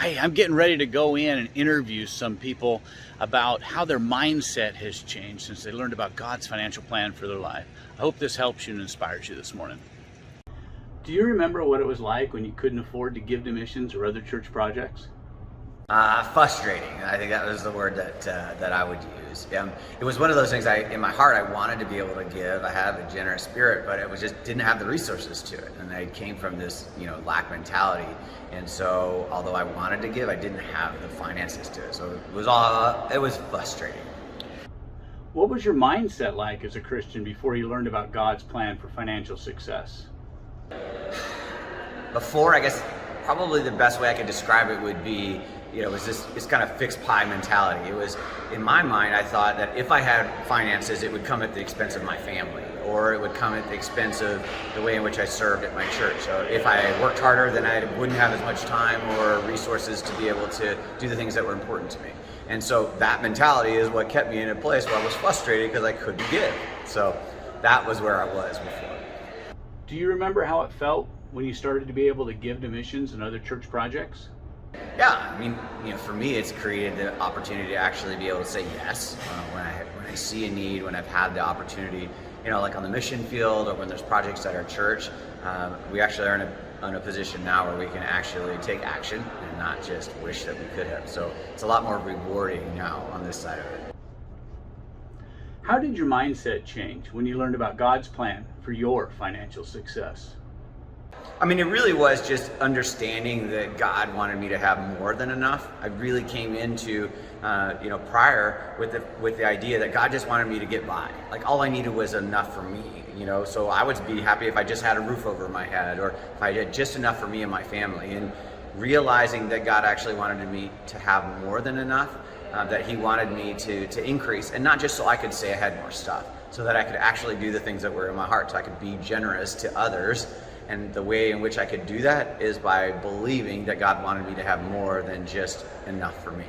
Hey, I'm getting ready to go in and interview some people about how their mindset has changed since they learned about God's financial plan for their life. I hope this helps you and inspires you this morning. Do you remember what it was like when you couldn't afford to give to missions or other church projects? Frustrating. I think that was the word that I would use. It was one of those things. In my heart, I wanted to be able to give. I have a generous spirit, but it was just didn't have the resources to it. And I came from this, lack mentality. And so, although I wanted to give, I didn't have the finances to it. So it was frustrating. What was your mindset like as a Christian before you learned about God's plan for financial success? Before, I guess, probably the best way I could describe it would be, it was this kind of fixed pie mentality. It was, in my mind, I thought that if I had finances, it would come at the expense of my family, or it would come at the expense of the way in which I served at my church. So if I worked harder, then I wouldn't have as much time or resources to be able to do the things that were important to me. And so that mentality is what kept me in a place where I was frustrated because I couldn't give. So that was where I was before. Do you remember how it felt when you started to be able to give to missions and other church projects? Yeah, I mean, for me, it's created the opportunity to actually be able to say yes when I see a need, when I've had the opportunity, like on the mission field or when there's projects at our church. We actually are in a position now where we can actually take action and not just wish that we could have. So it's a lot more rewarding now on this side of it. How did your mindset change when you learned about God's plan for your financial success? I mean, it really was just understanding that God wanted me to have more than enough. I really came into, prior with the idea that God just wanted me to get by. Like all I needed was enough for me, So I would be happy if I just had a roof over my head, or if I had just enough for me and my family. And realizing that God actually wanted me to have more than enough, that He wanted me to increase, and not just so I could say I had more stuff, so that I could actually do the things that were in my heart, so I could be generous to others. And the way in which I could do that is by believing that God wanted me to have more than just enough for me.